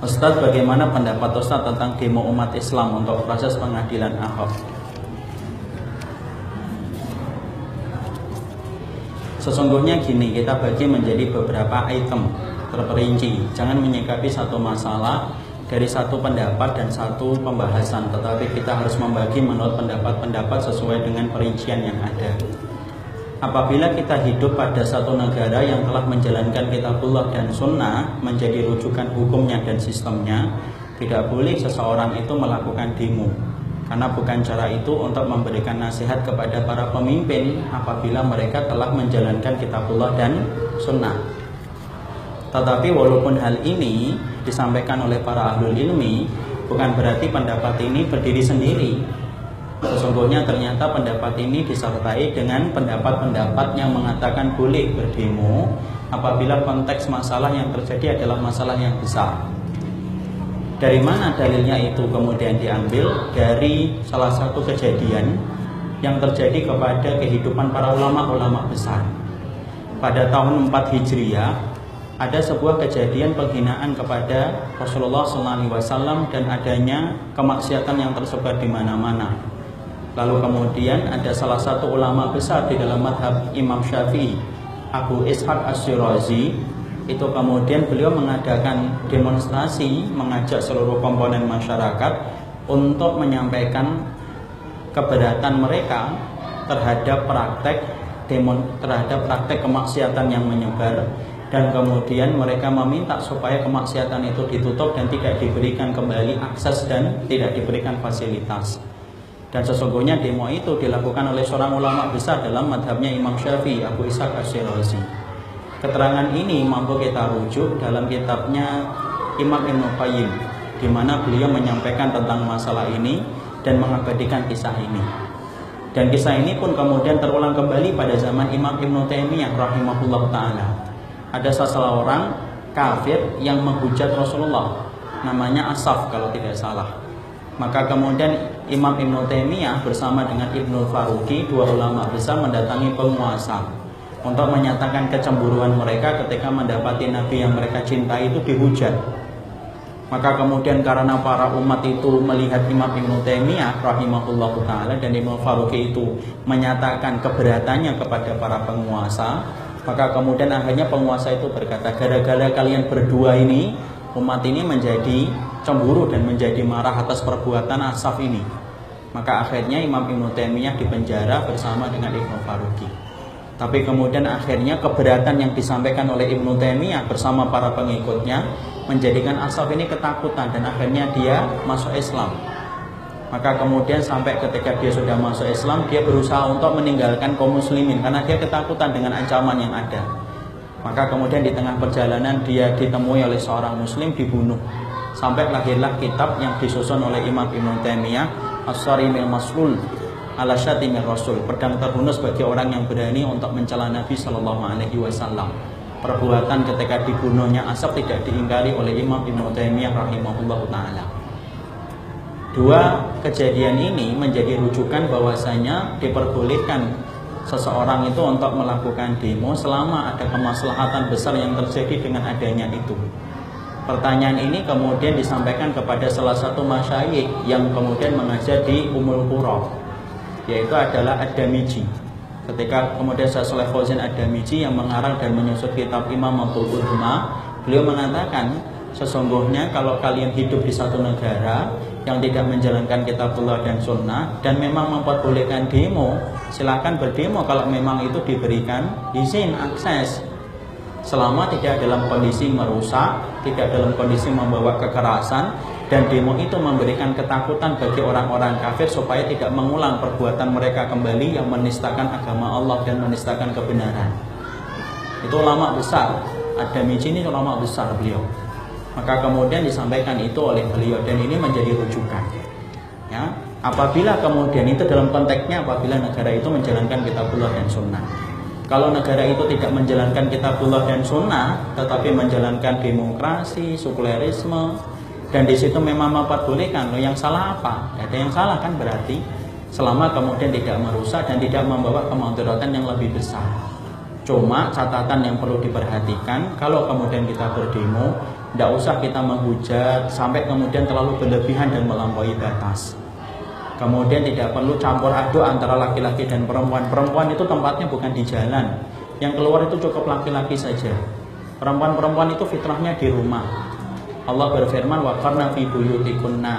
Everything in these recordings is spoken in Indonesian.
Ustadz, bagaimana pendapat Ustadz tentang demo umat Islam untuk proses pengadilan Ahok? Sesungguhnya gini, kita bagi menjadi beberapa item terperinci. Jangan menyikapi satu masalah dari satu pendapat dan satu pembahasan, tetapi kita harus membagi menurut pendapat-pendapat sesuai dengan perincian yang ada. Apabila kita hidup pada satu negara yang telah menjalankan kitabullah dan sunnah menjadi rujukan hukumnya dan sistemnya, tidak boleh seseorang itu melakukan demo, karena bukan cara itu untuk memberikan nasihat kepada para pemimpin apabila mereka telah menjalankan kitabullah dan sunnah. Tetapi walaupun hal ini disampaikan oleh para ahlul ilmi, bukan berarti pendapat ini berdiri sendiri. Sesungguhnya ternyata pendapat ini disertai dengan pendapat-pendapat yang mengatakan boleh berdemo apabila konteks masalah yang terjadi adalah masalah yang besar. Dari mana dalilnya itu kemudian diambil? Dari salah satu kejadian yang terjadi kepada kehidupan para ulama-ulama besar. Pada tahun 4 Hijriah ada sebuah kejadian penghinaan kepada Rasulullah SAW dan adanya kemaksiatan yang tersebar di mana-mana. Lalu kemudian ada salah satu ulama besar di dalam madhab Imam Syafi'i, Abu Ishaq Ash-Shirazi. Itu kemudian beliau mengadakan demonstrasi, mengajak seluruh komponen masyarakat untuk menyampaikan keberatan mereka terhadap praktek kemaksiatan yang menyebar, dan kemudian mereka meminta supaya kemaksiatan itu ditutup dan tidak diberikan kembali akses dan tidak diberikan fasilitas. Dan sesungguhnya demo itu dilakukan oleh seorang ulama besar dalam madhabnya Imam Syafi'i, Abu Ishaq Ash-Shirazi. Keterangan ini mampu kita rujuk dalam kitabnya Imam Ibnu Qayyim, di mana beliau menyampaikan tentang masalah ini dan mengabadikan kisah ini. Dan kisah ini pun kemudian terulang kembali pada zaman Imam Ibnu Taimiyah rahimahullah ta'ala. Ada seseorang kafir yang menghujat Rasulullah, namanya Asaf kalau tidak salah. Maka kemudian Imam Ibnu Taimiyah bersama dengan Ibnu Faruqi, dua ulama besar, mendatangi penguasa untuk menyatakan kecemburuan mereka ketika mendapati Nabi yang mereka cintai itu dihujat. Maka kemudian karena para umat itu melihat Imam Ibnu Taimiyah rahimahullahu ta'ala dan Ibnu Faruqi itu menyatakan keberatannya kepada para penguasa, maka kemudian akhirnya penguasa itu berkata, gara-gara kalian berdua ini, umat ini menjadi cemburu dan menjadi marah atas perbuatan Asaf ini. Maka akhirnya Imam Ibnu Taimiyah dipenjara bersama dengan Ibnu Faruqi. Tapi kemudian akhirnya keberatan yang disampaikan oleh Ibnu Taimiyah bersama para pengikutnya menjadikan Asaf ini ketakutan dan akhirnya dia masuk Islam. Maka kemudian sampai ketika dia sudah masuk Islam, dia berusaha untuk meninggalkan kaum muslimin karena dia ketakutan dengan ancaman yang ada. Maka kemudian di tengah perjalanan dia ditemui oleh seorang muslim, dibunuh. Sampai lahirlah kitab yang disusun oleh Imam Ibnu Taimiyah, As-Sarimil Maslul ala Syatimir Rasul, pedang terhunus bagi orang yang berani untuk mencela Nabi SAW. Perbuatan ketika dibunuhnya Asaf tidak diingkari oleh Imam Ibnu Taimiyah rahimahullah ta'ala. Dua kejadian ini menjadi rujukan bahwasanya diperbolehkan seseorang itu untuk melakukan demo selama ada kemaslahatan besar yang terjadi dengan adanya itu. Pertanyaan ini kemudian disampaikan kepada salah satu masyayikh yang kemudian mengajar di Ummul Qura, yaitu adalah Ad-Damiji. Ketika kemudian Syekh Shalih Fauzan Ad-Damiji yang mengarang dan menyusun kitab Imam Mabul Ulama, beliau mengatakan, sesungguhnya kalau kalian hidup di satu negara yang tidak menjalankan kitabullah dan sunnah dan memang memperbolehkan demo, silakan berdemo kalau memang itu diberikan izin akses, selama tidak dalam kondisi merusak, tidak dalam kondisi membawa kekerasan, dan demo itu memberikan ketakutan bagi orang-orang kafir supaya tidak mengulang perbuatan mereka kembali yang menistakan agama Allah dan menistakan kebenaran. Itu ulama besar, Ad-Damiji ini ulama besar beliau. Maka kemudian disampaikan itu oleh beliau dan ini menjadi rujukan. Ya, apabila kemudian itu dalam konteksnya apabila negara itu menjalankan kitabullah dan sunnah. Kalau negara itu tidak menjalankan kitabullah dan sunnah, tetapi menjalankan demokrasi, sekulerisme, dan di situ memang memperbolehkan, loh yang salah apa? Tidak ada yang salah kan berarti, selama kemudian tidak merusak dan tidak membawa kemudaratan yang lebih besar. Cuma catatan yang perlu diperhatikan, kalau kemudian kita berdemo, Tidak usah kita menghujat sampai kemudian terlalu berlebihan dan melampaui batas. Kemudian tidak perlu campur aduk antara laki-laki dan perempuan. Perempuan itu tempatnya bukan di jalan. Yang keluar itu cukup laki-laki saja. Perempuan-perempuan itu fitrahnya di rumah. Allah berfirman, wa qarna fi buyutikunna.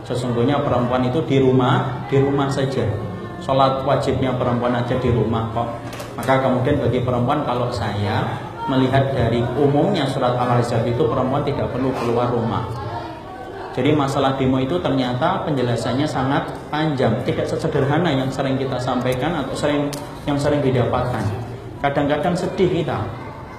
Sesungguhnya perempuan itu di rumah saja. Sholat wajibnya perempuan aja di rumah kok. Maka kemudian bagi perempuan, kalau saya melihat dari umumnya surat Al-Ahzab itu, perempuan tidak perlu keluar rumah. Jadi masalah demo itu ternyata penjelasannya sangat panjang, tidak sesederhana yang sering kita sampaikan atau yang sering didapatkan. Kadang-kadang sedih kita.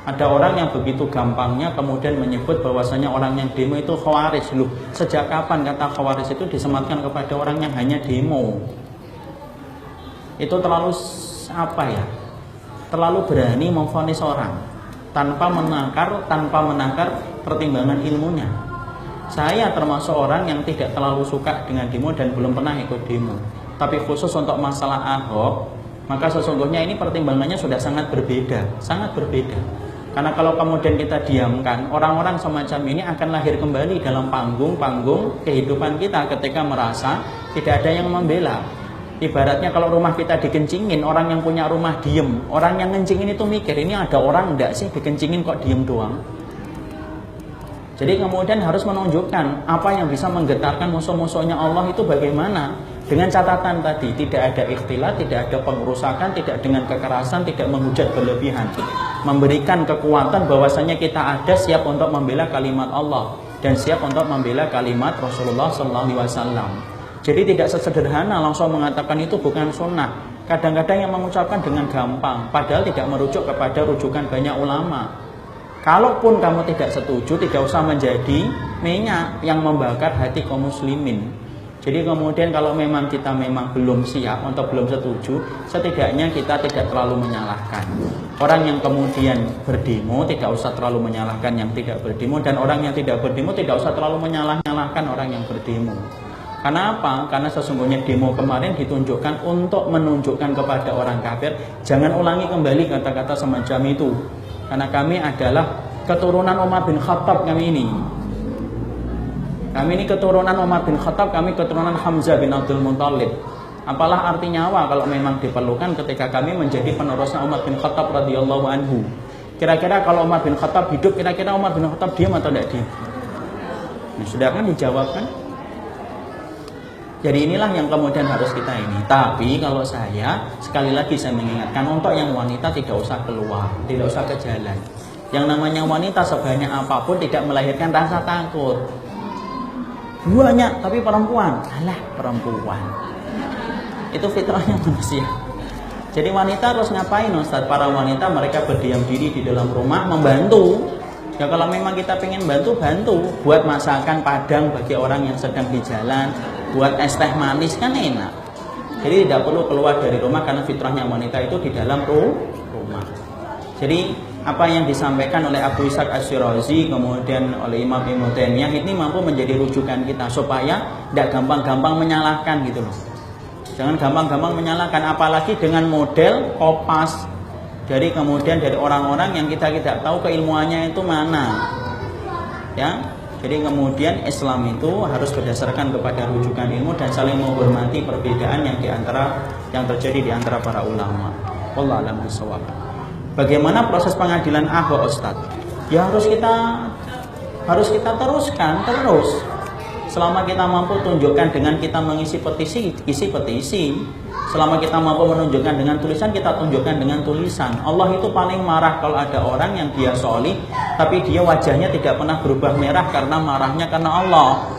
Ada orang yang begitu gampangnya kemudian menyebut bahwasanya orang yang demo itu khawarij. Loh, sejak kapan kata khawarij itu disematkan kepada orang yang hanya demo? Itu terlalu terlalu berani memvonis orang tanpa menakar pertimbangan ilmunya. Saya termasuk orang yang tidak terlalu suka dengan demo dan belum pernah ikut demo. Tapi khusus untuk masalah Ahok, maka sesungguhnya ini pertimbangannya sudah sangat berbeda. Karena kalau kemudian kita diamkan, orang-orang semacam ini akan lahir kembali dalam panggung-panggung kehidupan kita ketika merasa tidak ada yang membela. Ibaratnya kalau rumah kita dikencingin, orang yang punya rumah diem, orang yang ngencingin itu mikir, ini ada orang enggak sih dikencingin kok diem doang. Jadi kemudian harus menunjukkan apa yang bisa menggetarkan musuh-musuhnya Allah itu bagaimana. Dengan catatan tadi, tidak ada ikhtilat, tidak ada pengerusakan, tidak dengan kekerasan, tidak menghujat berlebihan. Memberikan kekuatan bahwasanya kita ada siap untuk membela kalimat Allah dan siap untuk membela kalimat Rasulullah SAW. Jadi tidak sesederhana langsung mengatakan itu bukan sunnah. Kadang-kadang yang mengucapkan dengan gampang, padahal tidak merujuk kepada rujukan banyak ulama. Kalaupun kamu tidak setuju, tidak usah menjadi minyak yang membakar hati kaum muslimin. Jadi kemudian kalau memang kita belum siap atau belum setuju, setidaknya kita tidak terlalu menyalahkan. Orang yang kemudian berdemo tidak usah terlalu menyalahkan yang tidak berdemo, dan orang yang tidak berdemo tidak usah terlalu menyalahkan orang yang berdemo. Karena apa? Karena sesungguhnya demo kemarin ditunjukkan untuk menunjukkan kepada orang kafir, jangan ulangi kembali kata-kata semacam itu. Karena kami adalah keturunan Umar bin Khattab kami ini. Kami ini keturunan Umar bin Khattab, kami keturunan Hamzah bin Abdul Muthalib. Apalah arti nyawa kalau memang diperlukan ketika kami menjadi penerusnya Umar bin Khattab radhiyallahu anhu. Kira-kira kalau Umar bin Khattab hidup, kira-kira Umar bin Khattab diam atau tidak diam? Nah, sudah kan dijawabkan. Jadi inilah yang kemudian harus kita ini. Tapi kalau saya, sekali lagi saya mengingatkan, untuk yang wanita tidak usah keluar, tidak usah ke jalan. Yang namanya wanita sebanyak apapun tidak melahirkan rasa takut. Banyak, tapi perempuan, alah perempuan. Itu fitrahnya manusia. Jadi wanita harus ngapain Ustaz? Para wanita mereka berdiam diri di dalam rumah membantu. Ya kalau memang kita pengen bantu, buat masakan Padang bagi orang yang sedang di jalan, buat es teh manis kan enak. Jadi tidak perlu keluar dari rumah karena fitrahnya wanita itu di dalam rumah. Jadi apa yang disampaikan oleh Abu Ishaq Ash-Shirazi kemudian oleh Imam Ibnu Taimiyah ini mampu menjadi rujukan kita supaya tidak gampang-gampang menyalahkan gitu loh. Jangan gampang-gampang menyalahkan, apalagi dengan model kopas dari orang-orang yang kita tidak tahu keilmuannya itu mana. Ya. Jadi kemudian Islam itu harus berdasarkan kepada rujukan ilmu dan saling menghormati perbedaan yang terjadi di antara para ulama. Wallahu a'lam bishawab. Bagaimana proses pengadilan Ahok, Ustaz? Ya harus kita teruskan terus. Selama kita mampu tunjukkan dengan kita mengisi petisi, isi petisi. Selama kita mampu menunjukkan dengan tulisan, kita tunjukkan dengan tulisan. Allah itu paling marah kalau ada orang yang dia sholih, tapi dia wajahnya tidak pernah berubah merah karena marahnya karena Allah.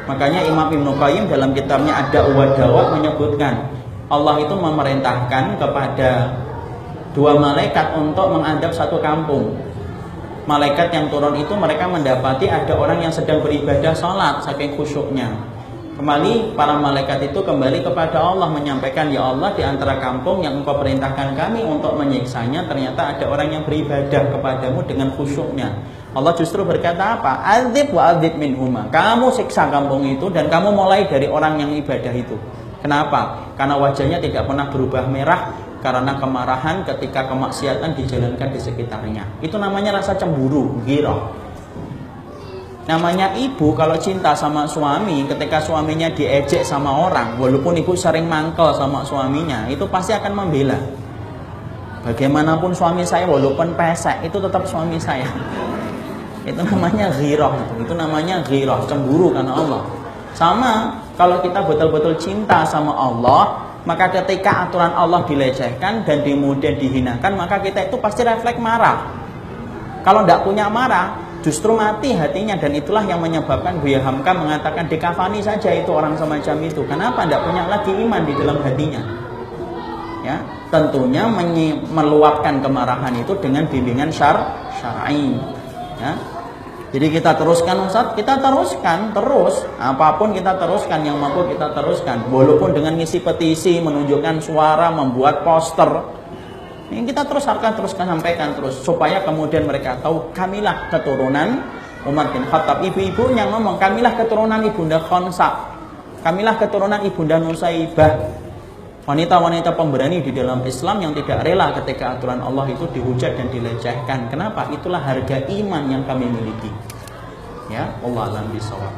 Makanya Imam Ibnu Qayyim dalam kitabnya Ad-Da'u wad-Dawa menyebutkan, Allah itu memerintahkan kepada dua malaikat untuk mengadab satu kampung. Malaikat yang turun itu mereka mendapati ada orang yang sedang beribadah sholat saking khusyuknya. Kembali para malaikat itu kembali kepada Allah menyampaikan, ya Allah, di antara kampung yang engkau perintahkan kami untuk menyiksanya ternyata ada orang yang beribadah kepadamu dengan khusyuknya. Allah justru berkata apa? Adzib wa adzib minhuma. Kamu siksa kampung itu dan kamu mulai dari orang yang ibadah itu. Kenapa? Karena wajahnya tidak pernah berubah merah karena kemarahan ketika kemaksiatan dijalankan di sekitarnya. Itu namanya rasa cemburu, ghirah. Namanya ibu kalau cinta sama suami, ketika suaminya diejek sama orang, walaupun ibu sering mangkel sama suaminya, itu pasti akan membela. Bagaimanapun suami saya, walaupun pesek, itu tetap suami saya. Itu namanya ghirah, itu namanya ghirah, cemburu karena Allah. Sama, kalau kita betul-betul cinta sama Allah, maka ketika aturan Allah dilecehkan dan kemudian dihinakan, maka kita itu pasti refleks marah. Kalau tidak punya marah, justru mati hatinya, dan itulah yang menyebabkan Buya Hamka mengatakan dikafani saja itu orang semacam itu. Kenapa? Tidak punya lagi iman di dalam hatinya. Ya, tentunya meluapkan kemarahan itu dengan bimbingan syar'i. Ya. Jadi kita teruskan Ustaz, kita teruskan terus, apapun kita teruskan, yang mampu kita teruskan, walaupun dengan ngisi petisi, menunjukkan suara, membuat poster. Ini kita terus akan teruskan, sampaikan terus, supaya kemudian mereka tahu kamilah keturunan Umar bin Khattab. Ibu-ibu yang ngomong kamilah keturunan Ibunda Khonsa, kamilah keturunan Ibunda Nusaibah. Wanita-wanita pemberani di dalam Islam yang tidak rela ketika aturan Allah itu dihujat dan dilecehkan. Kenapa? Itulah harga iman yang kami miliki. Ya, Allah alam bisawab.